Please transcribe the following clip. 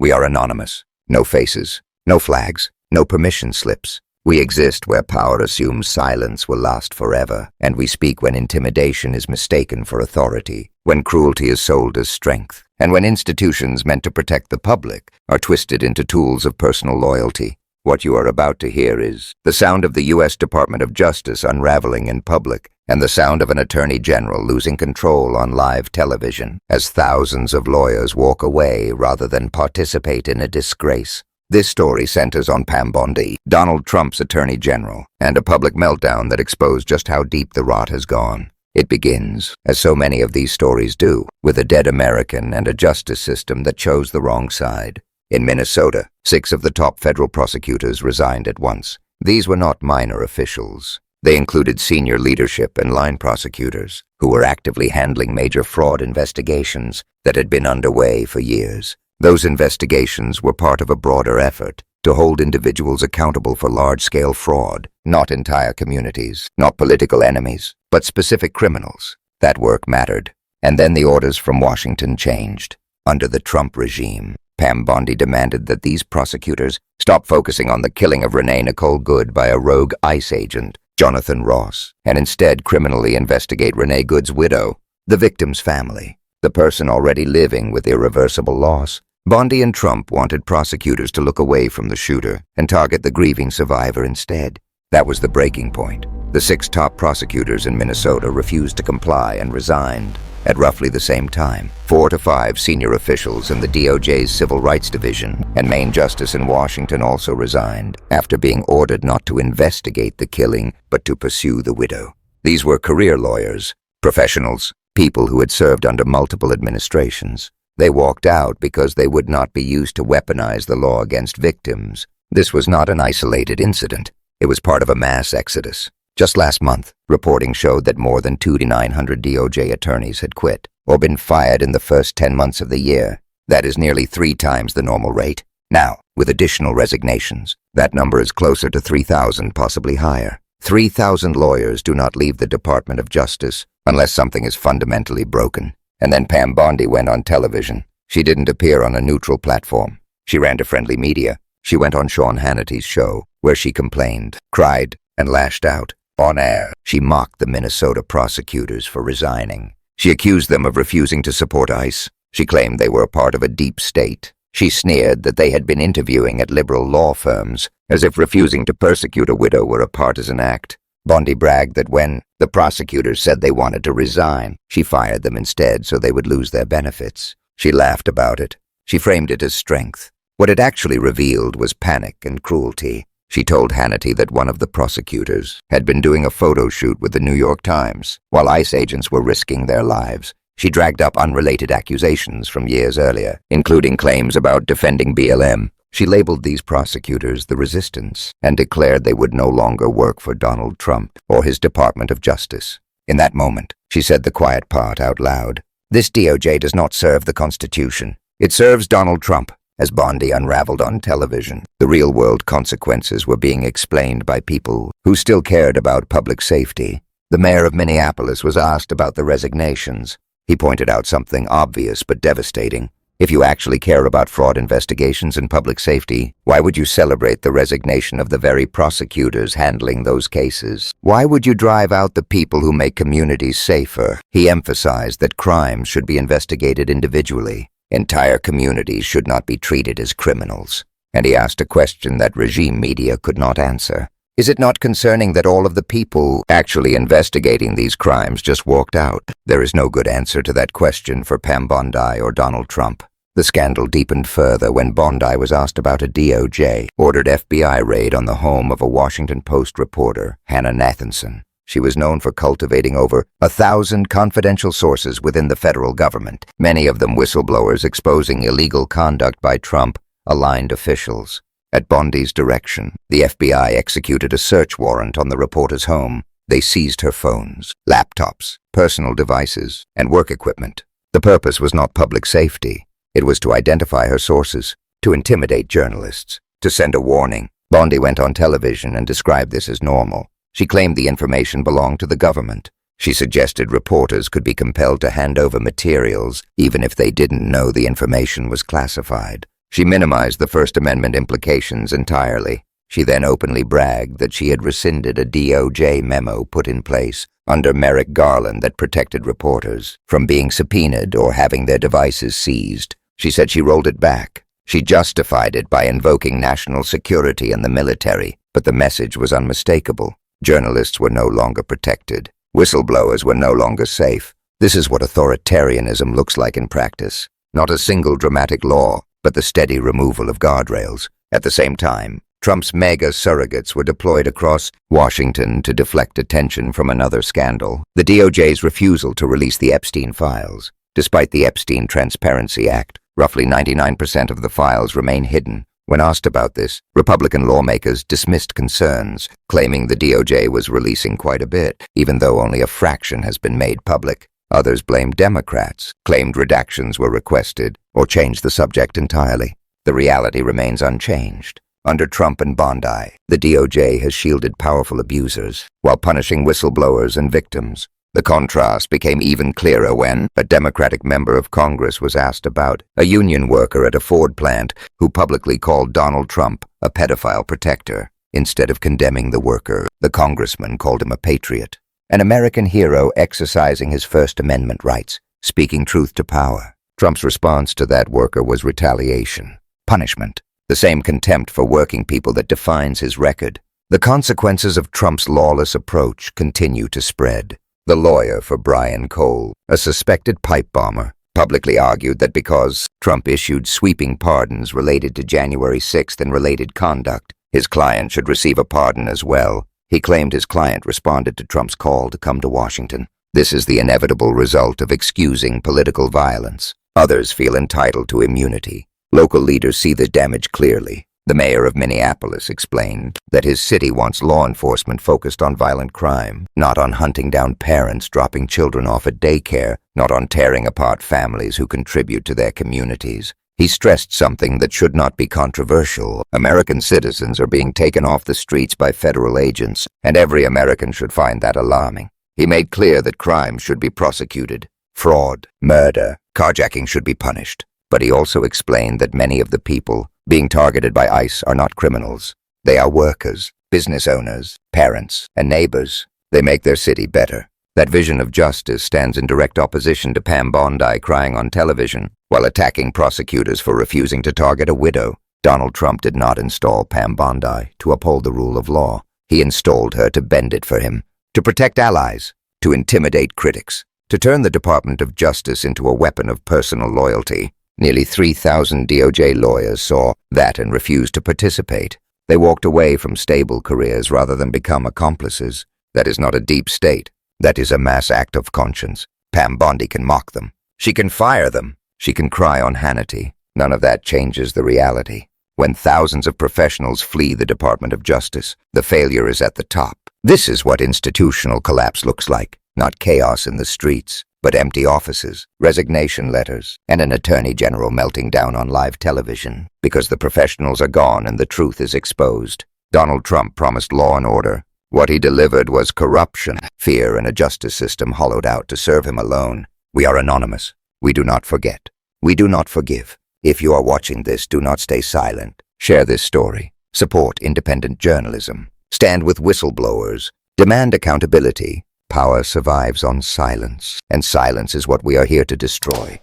We are anonymous. No faces, no flags, no permission slips. We exist where power assumes silence will last forever, and we speak when intimidation is mistaken for authority, when cruelty is sold as strength, and when institutions meant to protect the public are twisted into tools of personal loyalty. What you are about to hear is the sound of the U.S. Department of Justice unraveling in public, and the sound of an attorney general losing control on live television as thousands of lawyers walk away rather than participate in a disgrace. This story centers on Pam Bondi, Donald Trump's attorney general, and a public meltdown that exposed just how deep the rot has gone. It begins, as so many of these stories do, with a dead American and a justice system that chose the wrong side. In Minnesota, 6 of the top federal prosecutors resigned at once. These were not minor officials. They included senior leadership and line prosecutors, who were actively handling major fraud investigations that had been underway for years. Those investigations were part of a broader effort to hold individuals accountable for large-scale fraud, not entire communities, not political enemies, but specific criminals. That work mattered. And then the orders from Washington changed. Under the Trump regime, Pam Bondi demanded that these prosecutors stop focusing on the killing of Renee Nicole Good by a rogue ICE agent, Jonathan Ross, and instead criminally investigate Renee Good's widow, the victim's family, the person already living with irreversible loss. Bondi and Trump wanted prosecutors to look away from the shooter and target the grieving survivor instead. That was the breaking point. The 6 top prosecutors in Minnesota refused to comply and resigned. At roughly the same time, 4 to 5 senior officials in the DOJ's Civil Rights Division and Main Justice in Washington also resigned after being ordered not to investigate the killing but to pursue the widow. These were career lawyers, professionals, people who had served under multiple administrations. They walked out because they would not be used to weaponize the law against victims. This was not an isolated incident. It was part of a mass exodus. Just last month, reporting showed that more than 2,900 DOJ attorneys had quit or been fired in the first 10 months of the year. That is nearly 3 times the normal rate. Now, with additional resignations, that number is closer to 3,000, possibly higher. 3,000 lawyers do not leave the Department of Justice unless something is fundamentally broken. And then Pam Bondi went on television. She didn't appear on a neutral platform. She ran to friendly media. She went on Sean Hannity's show, where she complained, cried, and lashed out. On air, she mocked the Minnesota prosecutors for resigning. She accused them of refusing to support ICE. She claimed they were a part of a deep state. She sneered that they had been interviewing at liberal law firms, as if refusing to persecute a widow were a partisan act. Bondi bragged that when the prosecutors said they wanted to resign, she fired them instead so they would lose their benefits. She laughed about it. She framed it as strength. What it actually revealed was panic and cruelty. She told Hannity that one of the prosecutors had been doing a photo shoot with the New York Times, while ICE agents were risking their lives. She dragged up unrelated accusations from years earlier, including claims about defending BLM. She labeled these prosecutors the resistance and declared they would no longer work for Donald Trump or his Department of Justice. In that moment, she said the quiet part out loud. This DOJ does not serve the Constitution. It serves Donald Trump. As Bondi unraveled on television, the real-world consequences were being explained by people who still cared about public safety. The mayor of Minneapolis was asked about the resignations. He pointed out something obvious but devastating. If you actually care about fraud investigations and public safety, why would you celebrate the resignation of the very prosecutors handling those cases? Why would you drive out the people who make communities safer? He emphasized that crimes should be investigated individually. Entire communities should not be treated as criminals. And he asked a question that regime media could not answer. Is it not concerning that all of the people actually investigating these crimes just walked out? There is no good answer to that question for Pam Bondi or Donald Trump. The scandal deepened further when Bondi was asked about a DOJ-ordered FBI raid on the home of a Washington Post reporter, Hannah Nathanson. She was known for cultivating over 1,000 confidential sources within the federal government, many of them whistleblowers exposing illegal conduct by Trump-aligned officials. At Bondi's direction, the FBI executed a search warrant on the reporter's home. They seized her phones, laptops, personal devices, and work equipment. The purpose was not public safety. It was to identify her sources, to intimidate journalists, to send a warning. Bondi went on television and described this as normal. She claimed the information belonged to the government. She suggested reporters could be compelled to hand over materials even if they didn't know the information was classified. She minimized the First Amendment implications entirely. She then openly bragged that she had rescinded a DOJ memo put in place under Merrick Garland that protected reporters from being subpoenaed or having their devices seized. She said she rolled it back. She justified it by invoking national security and the military, but the message was unmistakable. Journalists were no longer protected. Whistleblowers were no longer safe. This is what authoritarianism looks like in practice. Not a single dramatic law, but the steady removal of guardrails. At the same time, Trump's mega surrogates were deployed across Washington to deflect attention from another scandal, the DOJ's refusal to release the Epstein files. Despite the Epstein Transparency Act, roughly 99% of the files remain hidden. When asked about this, Republican lawmakers dismissed concerns, claiming the DOJ was releasing quite a bit, even though only a fraction has been made public. Others blamed Democrats, claimed redactions were requested, or changed the subject entirely. The reality remains unchanged. Under Trump and Bondi, the DOJ has shielded powerful abusers while punishing whistleblowers and victims. The contrast became even clearer when a Democratic member of Congress was asked about a union worker at a Ford plant who publicly called Donald Trump a pedophile protector. Instead of condemning the worker, the congressman called him a patriot, an American hero exercising his First Amendment rights, speaking truth to power. Trump's response to that worker was retaliation, punishment, the same contempt for working people that defines his record. The consequences of Trump's lawless approach continue to spread. The lawyer for Brian Cole, a suspected pipe bomber, publicly argued that because Trump issued sweeping pardons related to January 6th and related conduct, his client should receive a pardon as well. He claimed his client responded to Trump's call to come to Washington. This is the inevitable result of excusing political violence. Others feel entitled to immunity. Local leaders see the damage clearly. The mayor of Minneapolis explained that his city wants law enforcement focused on violent crime, not on hunting down parents dropping children off at daycare, not on tearing apart families who contribute to their communities. He stressed something that should not be controversial. American citizens are being taken off the streets by federal agents, and every American should find that alarming. He made clear that crime should be prosecuted. Fraud, murder, carjacking should be punished. But he also explained that many of the people being targeted by ICE are not criminals. They are workers, business owners, parents, and neighbors. They make their city better. That vision of justice stands in direct opposition to Pam Bondi crying on television while attacking prosecutors for refusing to target a widow. Donald Trump did not install Pam Bondi to uphold the rule of law. He installed her to bend it for him, to protect allies, to intimidate critics, to turn the Department of Justice into a weapon of personal loyalty. Nearly 3,000 DOJ lawyers saw that and refused to participate. They walked away from stable careers rather than become accomplices. That is not a deep state. That is a mass act of conscience. Pam Bondi can mock them. She can fire them. She can cry on Hannity. None of that changes the reality. When thousands of professionals flee the Department of Justice, the failure is at the top. This is what institutional collapse looks like. Not chaos in the streets, but empty offices, resignation letters, and an attorney general melting down on live television because the professionals are gone and the truth is exposed. Donald Trump promised law and order. What he delivered was corruption, fear, and a justice system hollowed out to serve him alone. We are anonymous. We do not forget. We do not forgive. If you are watching this, do not stay silent. Share this story. Support independent journalism. Stand with whistleblowers. Demand accountability. Power survives on silence, and silence is what we are here to destroy.